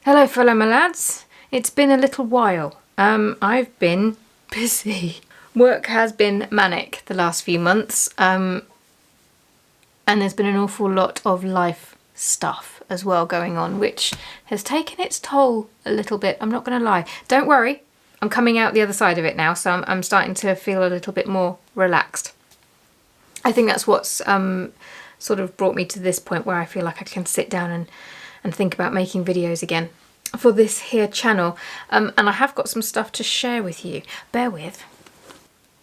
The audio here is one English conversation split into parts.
Hello fellow my lads, it's been a little while. I've been busy. Work has been manic the last few months, and there's been an awful lot of life stuff as well going on, which has taken its toll a little bit, I'm not going to lie. Don't worry, I'm coming out the other side of it now, so I'm starting to feel a little bit more relaxed. I think that's what's sort of brought me to this point where I feel like I can sit down and think about making videos again for this here channel, and I have got some stuff to share with you. Bear with.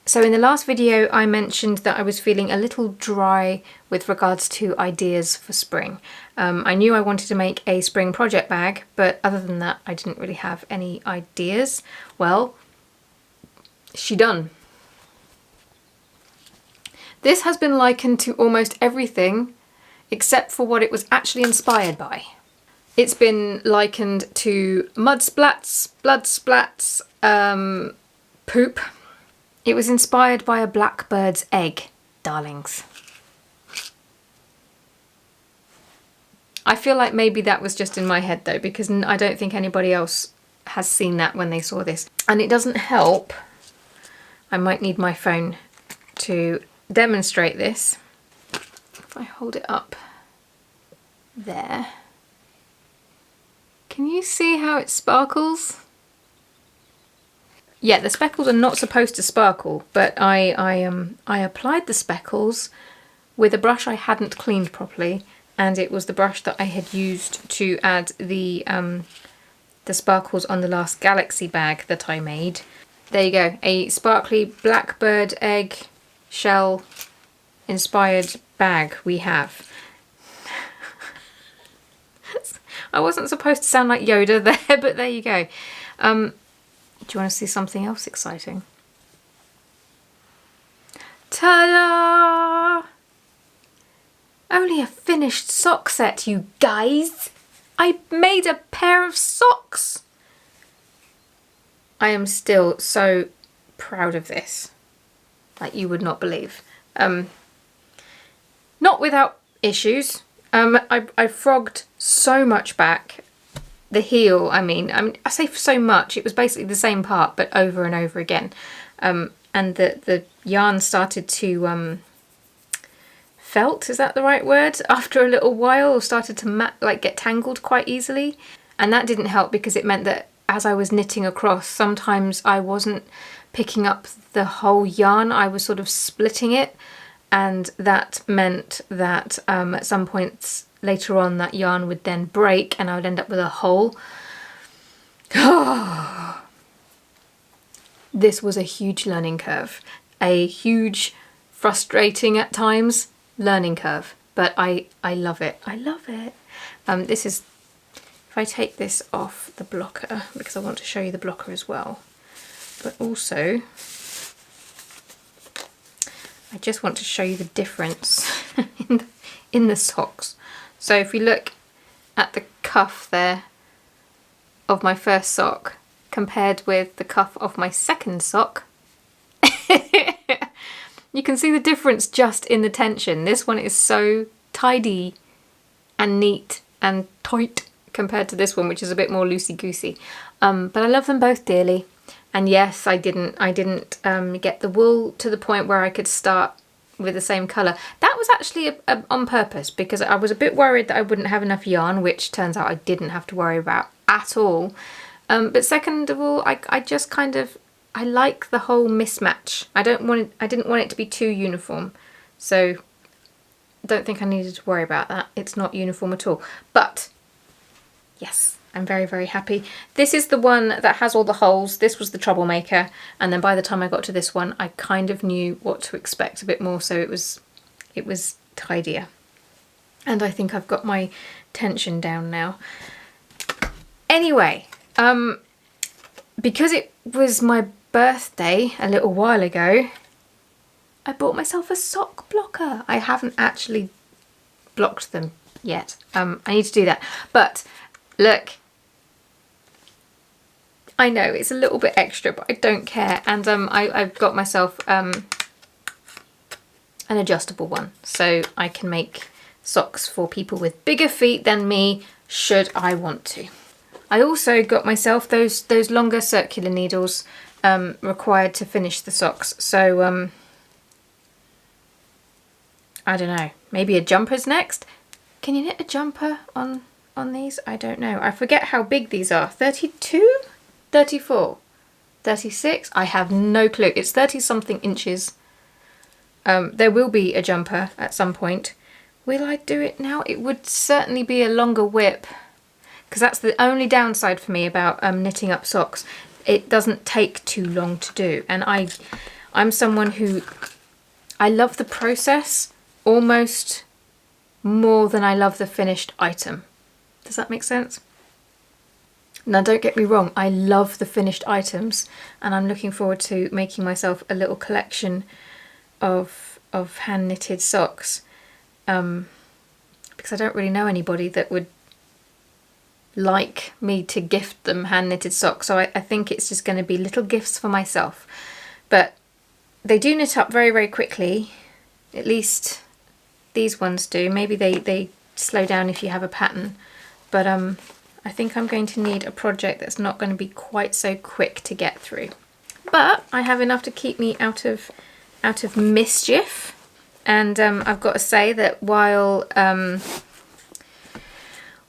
So in the last video I mentioned that I was feeling a little dry with regards to ideas for spring. I knew I wanted to make a spring project bag, but other than that I didn't really have any ideas. Well, she done. This has been likened to almost everything except for what it was actually inspired by. It's been likened to mud splats, blood splats, poop. It was inspired by a blackbird's egg, darlings. I feel like maybe that was just in my head though, because I don't think anybody else has seen that when they saw this. And it doesn't help. I might need my phone to demonstrate this. If I hold it up there. Can you see how it sparkles? Yeah, the speckles are not supposed to sparkle, but I applied the speckles with a brush I hadn't cleaned properly, and it was the brush that I had used to add the sparkles on the last Galaxy bag that I made. There you go, a sparkly blackbird egg shell inspired bag we have. I wasn't supposed to sound like Yoda there, but there you go. Do you want to see something else exciting? Ta-da! Only a finished sock set, you guys! I made a pair of socks! I am still so proud of this. Like you would not believe. Not without issues. I frogged so much back. The heel, I mean, I say so much, it was basically the same part, but over and over again. And the yarn started to felt, is that the right word? After a little while, or started to get tangled quite easily. And that didn't help because it meant that as I was knitting across, sometimes I wasn't picking up the whole yarn, I was sort of splitting it. And that meant that at some points later on that yarn would then break and I would end up with a hole. This was a huge learning curve. A huge, frustrating at times learning curve. But I love it. I love it. This is, if I take this off the blocker, because I want to show you the blocker as well. But also, I just want to show you the difference in the socks. So if we look at the cuff there of my first sock compared with the cuff of my second sock, you can see the difference just in the tension. This one is so tidy and neat and tight compared to this one, which is a bit more loosey-goosey. But I love them both dearly. And yes, I didn't get the wool to the point where I could start with the same colour. That was actually on purpose because I was a bit worried that I wouldn't have enough yarn, which turns out I didn't have to worry about at all. But second of all, I just kind of, I like the whole mismatch. I didn't want it to be too uniform. So I don't think I needed to worry about that. It's not uniform at all. But yes, I'm very, very happy. This is the one that has all the holes. This was the troublemaker. And then by the time I got to this one, I kind of knew what to expect a bit more. So it was tidier. And I think I've got my tension down now. Anyway, because it was my birthday a little while ago, I bought myself a sock blocker. I haven't actually blocked them yet. I need to do that. But look, I know it's a little bit extra, but I don't care. And I've got myself an adjustable one, so I can make socks for people with bigger feet than me, should I want to. I also got myself those longer circular needles required to finish the socks. So I don't know, maybe a jumper's next. Can you knit a jumper on these? I don't know. I forget how big these are. 32? 34? 36? I have no clue. It's 30 something inches. There will be a jumper at some point. Will I do it now? It would certainly be a longer whip, because that's the only downside for me about knitting up socks. It doesn't take too long to do, and I'm someone who, I love the process almost more than I love the finished item. Does that make sense? Now don't get me wrong, I love the finished items, and I'm looking forward to making myself a little collection of hand knitted socks, because I don't really know anybody that would like me to gift them hand knitted socks, so I think it's just going to be little gifts for myself. But they do knit up very, very quickly, at least these ones do. Maybe they slow down if you have a pattern, but I think I'm going to need a project that's not going to be quite so quick to get through. But I have enough to keep me out of mischief, and I've got to say that while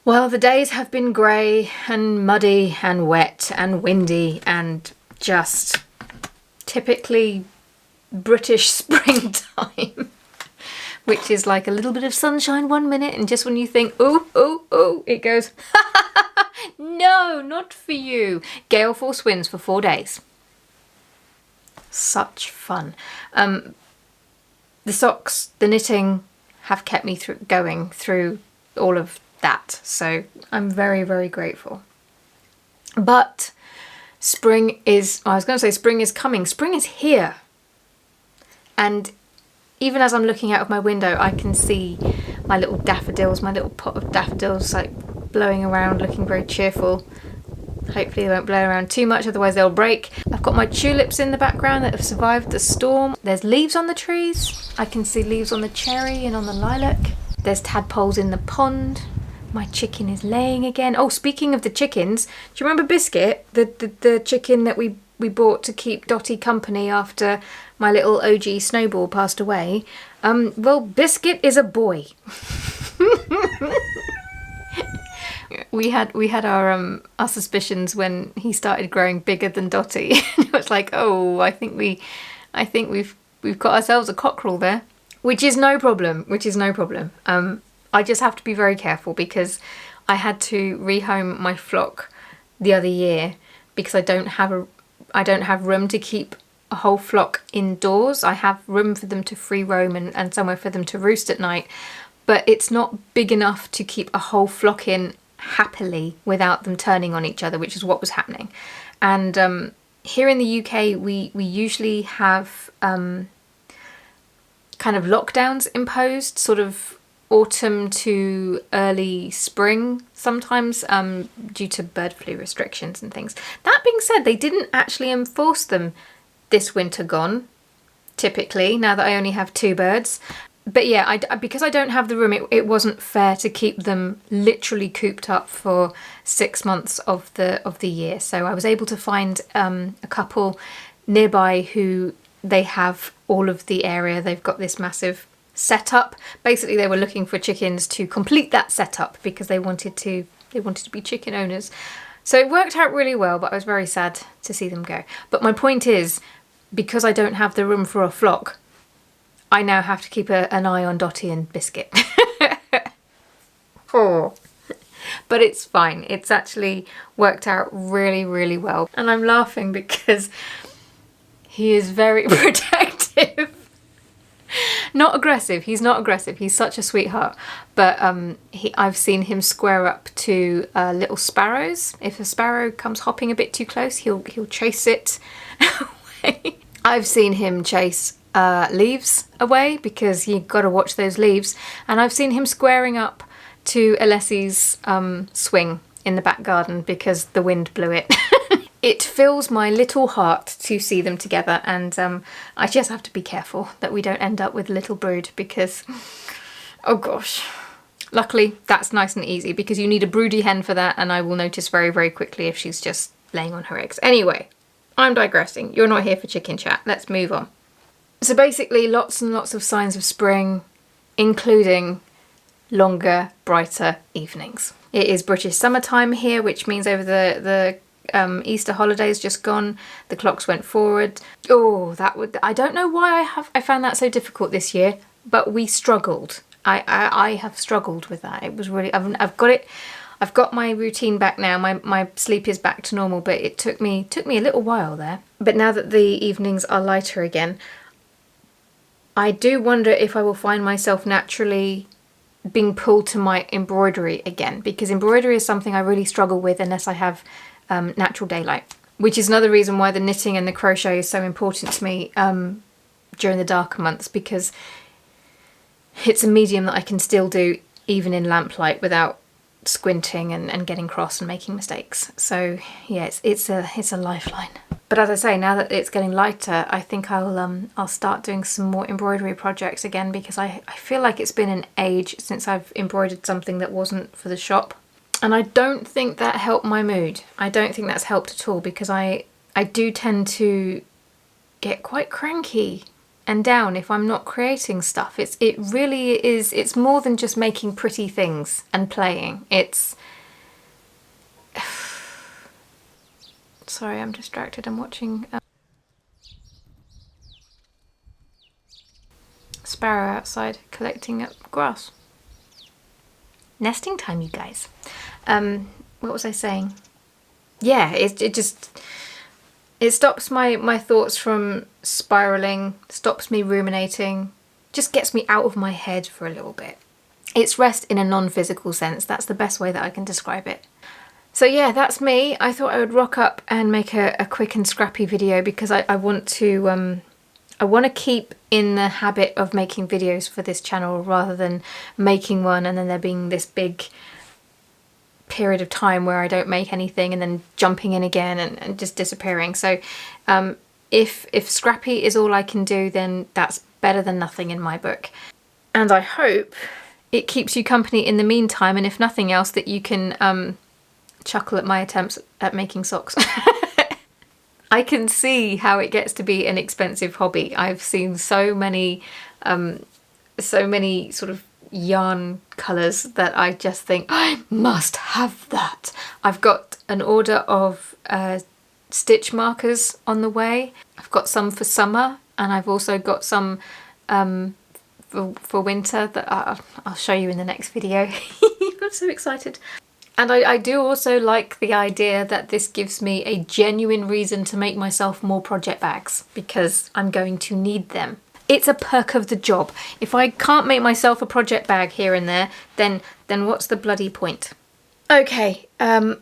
the days have been grey and muddy and wet and windy and just typically British springtime, which is like a little bit of sunshine one minute, and just when you think, ooh, ooh, ooh, it goes, no, not for you. Gale force winds for 4 days. Such fun. The socks, the knitting have kept me going through all of that, so I'm very, very grateful. But spring is, I was going to say spring is coming. Spring is here. And even as I'm looking out of my window, I can see my little daffodils, my little pot of daffodils, like blowing around, looking very cheerful. Hopefully they won't blow around too much, otherwise they'll break. I've got my tulips in the background that have survived the storm. There's leaves on the trees. I can see leaves on the cherry and on the lilac. There's tadpoles in the pond. My chicken is laying again. Oh, speaking of the chickens, do you remember Biscuit? The chicken that we bought to keep Dottie company after my little OG Snowball passed away. Well, Biscuit is a boy. We had our suspicions when he started growing bigger than Dottie. It was like, oh, I think we've got ourselves a cockerel there, which is no problem. I just have to be very careful because I had to rehome my flock the other year because I don't have room to keep a whole flock indoors. I have room for them to free roam and somewhere for them to roost at night, but it's not big enough to keep a whole flock in happily without them turning on each other, which is what was happening. And here in the UK we usually have kind of lockdowns imposed, sort of autumn to early spring sometimes, due to bird flu restrictions and things. That being said, they didn't actually enforce them this winter gone, typically, now that I only have 2 birds. But yeah, because I don't have the room, it wasn't fair to keep them literally cooped up for 6 months of the year. So I was able to find a couple nearby who they have all of the area. They've got this massive setup. Basically, they were looking for chickens to complete that setup because they wanted to be chicken owners. So it worked out really well, but I was very sad to see them go. But my point is, because I don't have the room for a flock, I now have to keep an eye on Dottie and Biscuit. Oh. But it's fine. It's actually worked out really, really well. And I'm laughing because he is very protective. Not aggressive. He's not aggressive. He's such a sweetheart. But I've seen him square up to little sparrows. If a sparrow comes hopping a bit too close, he'll chase it away. I've seen him chase leaves away because you've got to watch those leaves. And I've seen him squaring up to Alessi's swing in the back garden because the wind blew it. It fills my little heart to see them together, and I just have to be careful that we don't end up with a little brood because, oh gosh. Luckily, that's nice and easy because you need a broody hen for that, and I will notice very, very quickly if she's just laying on her eggs. Anyway, I'm digressing. You're not here for chicken chat. Let's move on. So basically, lots and lots of signs of spring, including longer, brighter evenings. It is British summertime here, which means over the Easter holidays just gone, the clocks went forward. Oh, I don't know why I found that so difficult this year, but we struggled. I have struggled with that. It was really, I've got my routine back now. My sleep is back to normal, but it took me a little while there. But now that the evenings are lighter again, I do wonder if I will find myself naturally being pulled to my embroidery again, because embroidery is something I really struggle with unless I have natural daylight, which is another reason why the knitting and the crochet is so important to me during the darker months, because it's a medium that I can still do even in lamplight without squinting and getting cross and making mistakes. So yeah, it's a lifeline. But as I say, now that it's getting lighter, I think I'll start doing some more embroidery projects again, because I feel like it's been an age since I've embroidered something that wasn't for the shop. And I don't think that helped my mood. I don't think that's helped at all, because I do tend to get quite cranky and down if I'm not creating stuff. It really is, it's more than just making pretty things and playing. It's... Sorry, I'm distracted. I'm watching sparrow outside collecting up grass. Nesting time, you guys. What was I saying? Yeah, it stops my thoughts from spiraling, stops me ruminating, just gets me out of my head for a little bit. It's rest in a non-physical sense. That's the best way that I can describe it. So yeah, that's me. I thought I would rock up and make a quick and scrappy video, because I want to keep in the habit of making videos for this channel, rather than making one and then there being this big period of time where I don't make anything and then jumping in again and just disappearing. So if scrappy is all I can do, then that's better than nothing in my book. And I hope it keeps you company in the meantime, and if nothing else, that you can chuckle at my attempts at making socks. I can see how it gets to be an expensive hobby. I've seen so many sort of yarn colours that I just think, I must have that. I've got an order of stitch markers on the way. I've got some for summer, and I've also got some for winter that I'll show you in the next video. I'm so excited. And I do also like the idea that this gives me a genuine reason to make myself more project bags, because I'm going to need them. It's a perk of the job. If I can't make myself a project bag here and there, then what's the bloody point? Okay, I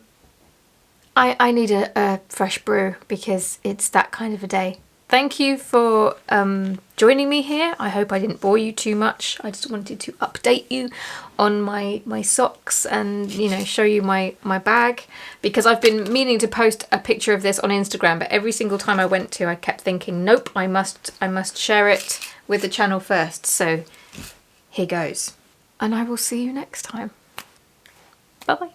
need a fresh brew, because it's that kind of a day. Thank you for joining me here. I hope I didn't bore you too much. I just wanted to update you on my socks and, you know, show you my bag, because I've been meaning to post a picture of this on Instagram, but every single time I went to, I kept thinking, nope, I must share it with the channel first. So here goes. And I will see you next time. Bye bye.